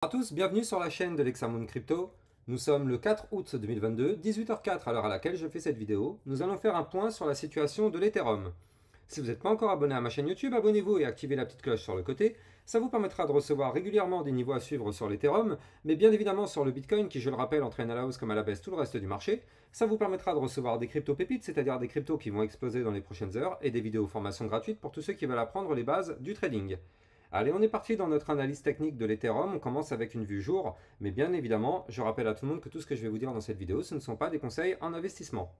Bonjour à tous, bienvenue sur la chaîne de l'Hexamoon Crypto. Nous sommes le 4 août 2022, 18h04 à l'heure à laquelle je fais cette vidéo. Nous allons faire un point sur la situation de l'Ethereum. Si vous n'êtes pas encore abonné à ma chaîne YouTube, abonnez-vous et activez la petite cloche sur le côté. Ça vous permettra de recevoir régulièrement des niveaux à suivre sur l'Ethereum, mais bien évidemment sur le Bitcoin qui, je le rappelle, entraîne à la hausse comme à la baisse tout le reste du marché. Ça vous permettra de recevoir des crypto pépites, c'est-à-dire des cryptos qui vont exploser dans les prochaines heures, et des vidéos formations gratuites pour tous ceux qui veulent apprendre les bases du trading. Allez, on est parti dans notre analyse technique de l'Ethereum. On commence avec une vue jour, mais bien évidemment, je rappelle à tout le monde que tout ce que je vais vous dire dans cette vidéo, ce ne sont pas des conseils en investissement.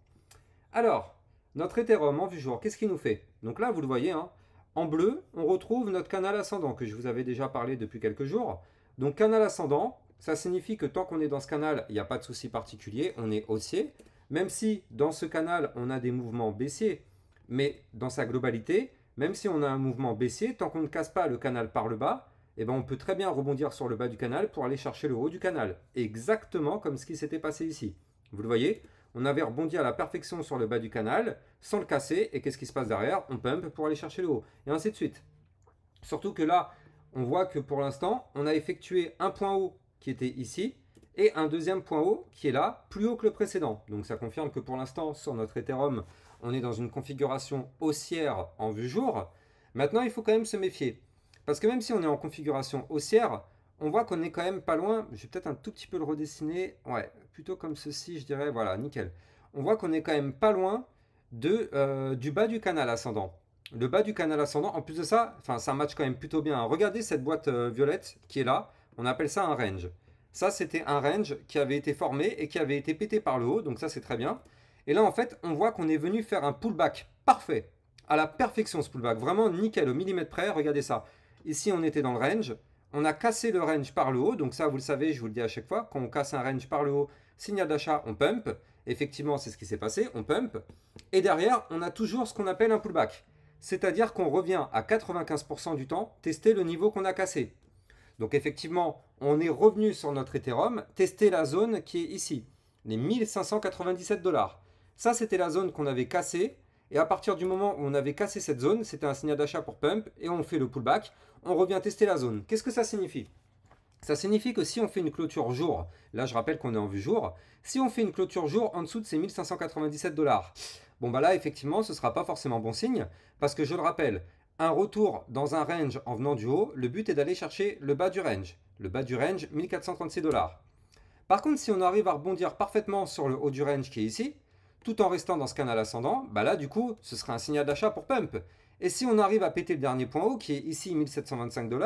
Alors, notre Ethereum en vue jour, qu'est-ce qu'il nous fait? Donc là, vous le voyez, hein, en bleu, on retrouve notre canal ascendant que je vous avais déjà parlé depuis quelques jours. Donc canal ascendant, ça signifie que tant qu'on est dans ce canal, il n'y a pas de souci particulier, on est haussier. Même si dans ce canal, on a des mouvements baissiers, mais dans sa globalité, même si on a un mouvement baissier, tant qu'on ne casse pas le canal par le bas, eh ben on peut très bien rebondir sur le bas du canal pour aller chercher le haut du canal. Exactement comme ce qui s'était passé ici. Vous le voyez, on avait rebondi à la perfection sur le bas du canal, sans le casser, et qu'est-ce qui se passe derrière? On pump pour aller chercher le haut, et ainsi de suite. Surtout que là, on voit que pour l'instant, on a effectué un point haut qui était ici, et un deuxième point haut qui est là, plus haut que le précédent. Donc ça confirme que pour l'instant, sur notre Ethereum, on est dans une configuration haussière en vue jour. Maintenant, il faut quand même se méfier. Parce que même si on est en configuration haussière, on voit qu'on est quand même pas loin. Je vais peut-être un tout petit peu le redessiner. Ouais, plutôt comme ceci, je dirais. Voilà, nickel. On voit qu'on est quand même pas loin du bas du canal ascendant. Le bas du canal ascendant, en plus de ça, ça match quand même plutôt bien. Regardez cette boîte violette qui est là. On appelle ça un range. Ça, c'était un range qui avait été formé et qui avait été pété par le haut. Donc ça, c'est très bien. Et là, en fait, on voit qu'on est venu faire un pullback parfait. À la perfection, ce pullback. Vraiment nickel, au millimètre près. Regardez ça. Ici, on était dans le range. On a cassé le range par le haut. Donc ça, vous le savez, je vous le dis à chaque fois. Quand on casse un range par le haut, signal d'achat, on pump. Effectivement, c'est ce qui s'est passé. On pump. Et derrière, on a toujours ce qu'on appelle un pullback. C'est-à-dire qu'on revient à 95% du temps tester le niveau qu'on a cassé. Donc effectivement, on est revenu sur notre Ethereum, tester la zone qui est ici, les 1597 $. Ça, c'était la zone qu'on avait cassée. Et à partir du moment où on avait cassé cette zone, c'était un signal d'achat pour pump. Et on fait le pullback. On revient tester la zone. Qu'est-ce que ça signifie? Ça signifie que si on fait une clôture jour, là je rappelle qu'on est en vue jour, si on fait une clôture jour en dessous de ces 1597 $, bon bah là effectivement ce ne sera pas forcément bon signe, parce que je le rappelle, un retour dans un range en venant du haut, le but est d'aller chercher le bas du range. Le bas du range, 1436 $. Par contre, si on arrive à rebondir parfaitement sur le haut du range qui est ici, tout en restant dans ce canal ascendant, bah là du coup, ce sera un signal d'achat pour pump. Et si on arrive à péter le dernier point haut, qui est ici 1725 $,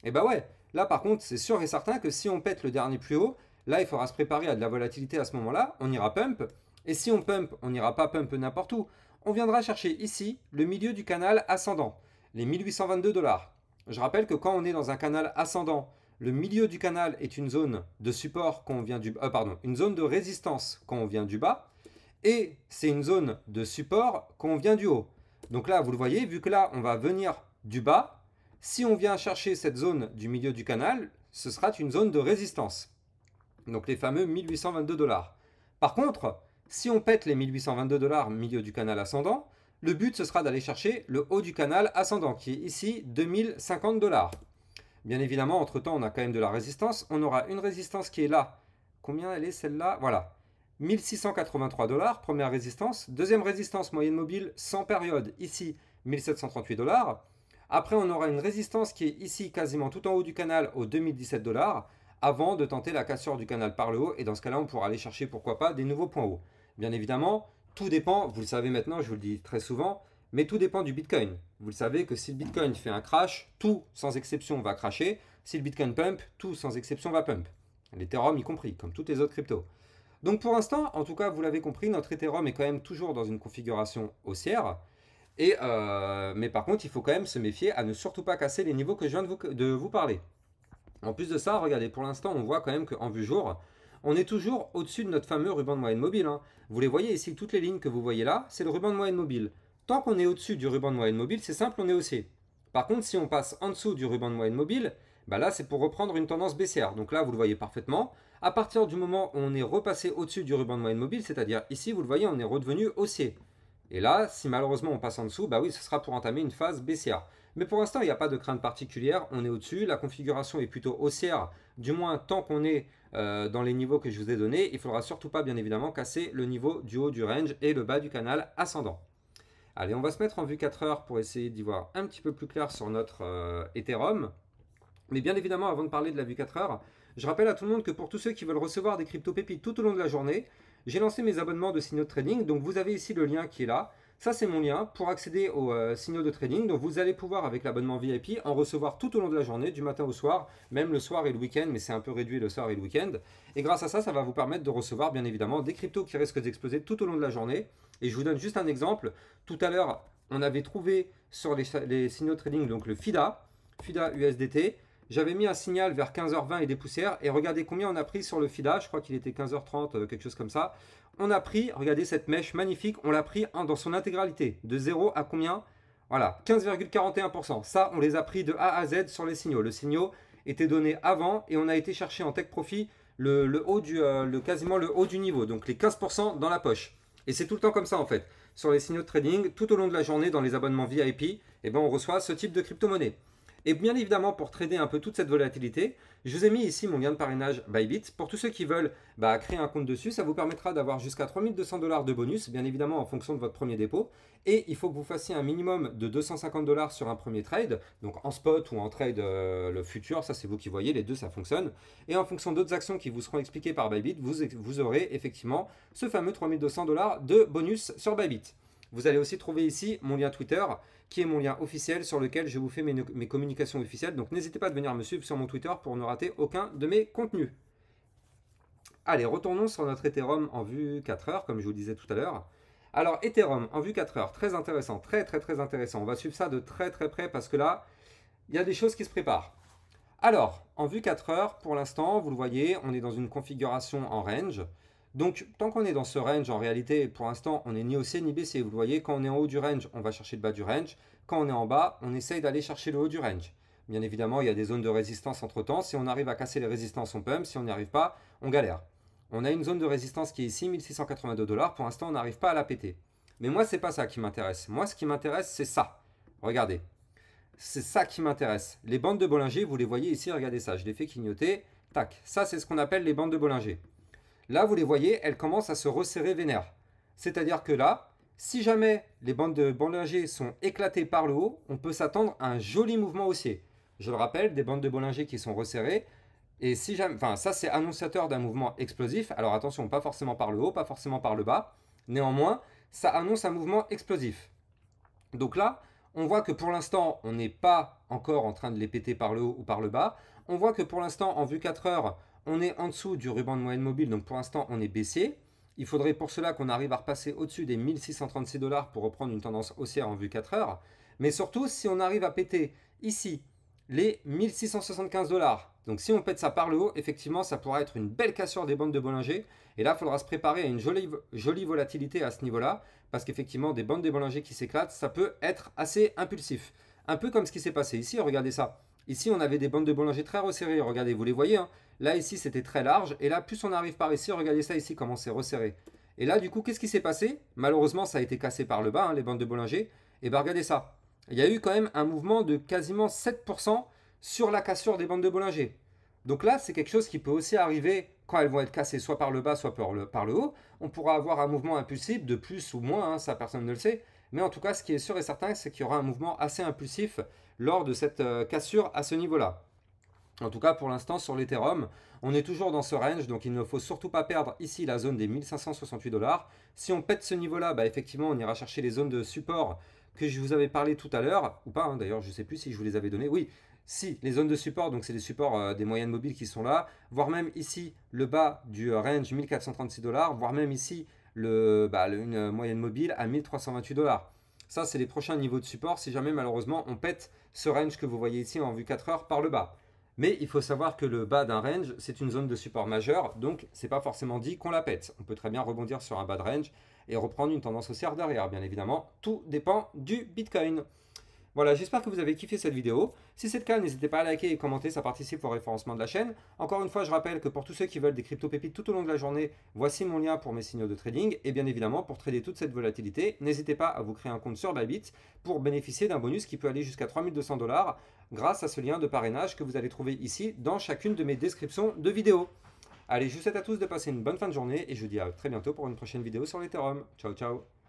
et bah ouais, là par contre, c'est sûr et certain que si on pète le dernier plus haut, là il faudra se préparer à de la volatilité à ce moment-là, on ira pump. Et si on pump, on n'ira pas pump n'importe où. On viendra chercher ici le milieu du canal ascendant, les 1822 $. Je rappelle que quand on est dans un canal ascendant, le milieu du canal est une zone de support quand on vient du une zone de résistance quand on vient du bas, et c'est une zone de support quand on vient du haut. Donc là, vous le voyez, vu que là, on va venir du bas, si on vient chercher cette zone du milieu du canal, ce sera une zone de résistance. Donc les fameux 1822 $. Par contre, si on pète les 1822 $ milieu du canal ascendant, le but ce sera d'aller chercher le haut du canal ascendant qui est ici 2050 $. Bien évidemment, entre-temps, on a quand même de la résistance. On aura une résistance qui est là. Combien elle est celle-là? Voilà. 1683 $, première résistance. Deuxième résistance moyenne mobile sans période, ici 1738 $. Après, on aura une résistance qui est ici quasiment tout en haut du canal aux 2017 $, avant de tenter la cassure du canal par le haut. Et dans ce cas-là, on pourra aller chercher, pourquoi pas, des nouveaux points hauts. Bien évidemment, tout dépend, vous le savez maintenant, je vous le dis très souvent, mais tout dépend du Bitcoin. Vous le savez que si le Bitcoin fait un crash, tout sans exception va crasher. Si le Bitcoin pump, tout sans exception va pump. L'Ethereum y compris, comme toutes les autres cryptos. Donc pour l'instant, en tout cas, vous l'avez compris, notre Ethereum est quand même toujours dans une configuration haussière. Mais par contre, il faut quand même se méfier à ne surtout pas casser les niveaux que je viens de vous parler. En plus de ça, regardez, pour l'instant, on voit quand même qu'en vue jour, on est toujours au-dessus de notre fameux ruban de moyenne mobile. Hein. Vous les voyez ici, toutes les lignes que vous voyez là, c'est le ruban de moyenne mobile. Tant qu'on est au-dessus du ruban de moyenne mobile, c'est simple, on est haussier. Par contre, si on passe en dessous du ruban de moyenne mobile, bah là, c'est pour reprendre une tendance baissière. Donc là, vous le voyez parfaitement. À partir du moment où on est repassé au-dessus du ruban de moyenne mobile, c'est-à-dire ici, vous le voyez, on est redevenu haussier. Et là, si malheureusement on passe en dessous, bah oui, ce sera pour entamer une phase baissière. Mais pour l'instant, il n'y a pas de crainte particulière, on est au-dessus, la configuration est plutôt haussière, du moins tant qu'on est dans les niveaux que je vous ai donnés. Il ne faudra surtout pas, bien évidemment, casser le niveau du haut du range et le bas du canal ascendant. Allez, on va se mettre en vue 4 heures pour essayer d'y voir un petit peu plus clair sur notre Ethereum. Mais bien évidemment, avant de parler de la vue 4 heures, je rappelle à tout le monde que pour tous ceux qui veulent recevoir des crypto-pépites tout au long de la journée, j'ai lancé mes abonnements de signaux de trading. Donc vous avez ici le lien qui est là. Ça, c'est mon lien pour accéder aux signaux de trading. Donc vous allez pouvoir, avec l'abonnement VIP, en recevoir tout au long de la journée, du matin au soir, même le soir et le week-end, mais c'est un peu réduit le soir et le week-end. Et grâce à ça, ça va vous permettre de recevoir, bien évidemment, des cryptos qui risquent d'exploser tout au long de la journée. Et je vous donne juste un exemple. Tout à l'heure, on avait trouvé sur les signaux de trading, donc le FIDA USDT. J'avais mis un signal vers 15h20 et des poussières. Et regardez combien on a pris sur le FIDA. Je crois qu'il était 15h30, quelque chose comme ça. On a pris, regardez cette mèche magnifique, on l'a pris dans son intégralité. De 0 à combien? Voilà, 15,41%. Ça, on les a pris de A à Z sur les signaux. Le signal était donné avant et on a été chercher en Tech Profit quasiment le haut du niveau. Donc les 15% dans la poche. Et c'est tout le temps comme ça en fait. Sur les signaux de trading, tout au long de la journée, dans les abonnements VIP, on reçoit ce type de crypto-monnaie. Et bien évidemment, pour trader un peu toute cette volatilité, je vous ai mis ici mon lien de parrainage Bybit. Pour tous ceux qui veulent créer un compte dessus, ça vous permettra d'avoir jusqu'à 3200 $ de bonus, bien évidemment en fonction de votre premier dépôt. Et il faut que vous fassiez un minimum de 250 $ sur un premier trade, donc en spot ou en trade le futur, ça c'est vous qui voyez, les deux ça fonctionne. Et en fonction d'autres actions qui vous seront expliquées par Bybit, vous aurez effectivement ce fameux 3200 $ de bonus sur Bybit. Vous allez aussi trouver ici mon lien Twitter, qui est mon lien officiel sur lequel je vous fais mes communications officielles. Donc n'hésitez pas à venir me suivre sur mon Twitter pour ne rater aucun de mes contenus. Allez, retournons sur notre Ethereum en vue 4 heures, comme je vous le disais tout à l'heure. Alors, Ethereum en vue 4 heures, très intéressant, très intéressant. On va suivre ça de très près parce que là, il y a des choses qui se préparent. Alors, en vue 4 heures, pour l'instant, vous le voyez, on est dans une configuration en range. Donc, tant qu'on est dans ce range, en réalité, pour l'instant, on n'est ni haussier ni baissier. Vous le voyez, quand on est en haut du range, on va chercher le bas du range. Quand on est en bas, on essaye d'aller chercher le haut du range. Bien évidemment, il y a des zones de résistance entre-temps. Si on arrive à casser les résistances, on pump. Si on n'y arrive pas, on galère. On a une zone de résistance qui est ici, 1682 $. Pour l'instant, on n'arrive pas à la péter. Mais moi, c'est pas ça qui m'intéresse. Moi, ce qui m'intéresse, c'est ça. Regardez. C'est ça qui m'intéresse. Les bandes de Bollinger, vous les voyez ici, regardez ça. Je les fais clignoter. Tac. Ça, c'est ce qu'on appelle les bandes de Bollinger. Là, vous les voyez, elles commencent à se resserrer vénère. C'est-à-dire que là, si jamais les bandes de Bollinger sont éclatées par le haut, on peut s'attendre à un joli mouvement haussier. Je le rappelle, des bandes de Bollinger qui sont resserrées. Et si jamais, ça c'est annonciateur d'un mouvement explosif. Alors attention, pas forcément par le haut, pas forcément par le bas. Néanmoins, ça annonce un mouvement explosif. Donc là, on voit que pour l'instant, on n'est pas encore en train de les péter par le haut ou par le bas. On voit que pour l'instant, en vue 4 heures, on est en dessous du ruban de moyenne mobile, donc pour l'instant on est baissier. Il faudrait pour cela qu'on arrive à repasser au-dessus des 1636 $ pour reprendre une tendance haussière en vue 4 heures. Mais surtout, si on arrive à péter ici les 1675 $, donc si on pète ça par le haut, effectivement ça pourra être une belle cassure des bandes de Bollinger. Et là, il faudra se préparer à une jolie volatilité à ce niveau-là, parce qu'effectivement des bandes de Bollinger qui s'éclatent, ça peut être assez impulsif. Un peu comme ce qui s'est passé ici, regardez ça. Ici, on avait des bandes de Bollinger très resserrées, regardez, vous les voyez, hein. Là, ici, c'était très large. Et là, plus on arrive par ici, regardez ça ici, comment c'est resserré. Et là, du coup, qu'est-ce qui s'est passé? Malheureusement, ça a été cassé par le bas, hein, les bandes de Bollinger. Et bien, regardez ça. Il y a eu quand même un mouvement de quasiment 7% sur la cassure des bandes de Bollinger. Donc là, c'est quelque chose qui peut aussi arriver quand elles vont être cassées soit par le bas, soit par le haut. On pourra avoir un mouvement impulsif de plus ou moins, hein, ça personne ne le sait. Mais en tout cas, ce qui est sûr et certain, c'est qu'il y aura un mouvement assez impulsif lors de cette cassure à ce niveau-là. En tout cas, pour l'instant, sur l'Ethereum, on est toujours dans ce range, donc il ne faut surtout pas perdre ici la zone des 1568 $. Si on pète ce niveau-là, effectivement, on ira chercher les zones de support que je vous avais parlé tout à l'heure, ou pas, hein, d'ailleurs, je ne sais plus si je vous les avais données. Oui, si, les zones de support, donc c'est les supports des moyennes mobiles qui sont là, voire même ici, le bas du range 1436 $, voire même ici, une moyenne mobile à 1328 $. Ça, c'est les prochains niveaux de support si jamais, malheureusement, on pète ce range que vous voyez ici en vue 4 heures par le bas. Mais il faut savoir que le bas d'un range, c'est une zone de support majeure, donc c'est pas forcément dit qu'on la pète. On peut très bien rebondir sur un bas de range et reprendre une tendance haussière derrière, bien évidemment. Tout dépend du Bitcoin. Voilà, j'espère que vous avez kiffé cette vidéo. Si c'est le cas, n'hésitez pas à liker et commenter, ça participe au référencement de la chaîne. Encore une fois, je rappelle que pour tous ceux qui veulent des crypto-pépites tout au long de la journée, voici mon lien pour mes signaux de trading. Et bien évidemment, pour trader toute cette volatilité, n'hésitez pas à vous créer un compte sur Bybit pour bénéficier d'un bonus qui peut aller jusqu'à 3200 $ grâce à ce lien de parrainage que vous allez trouver ici dans chacune de mes descriptions de vidéos. Allez, je vous souhaite à tous de passer une bonne fin de journée et je vous dis à très bientôt pour une prochaine vidéo sur l'Ethereum. Ciao, ciao!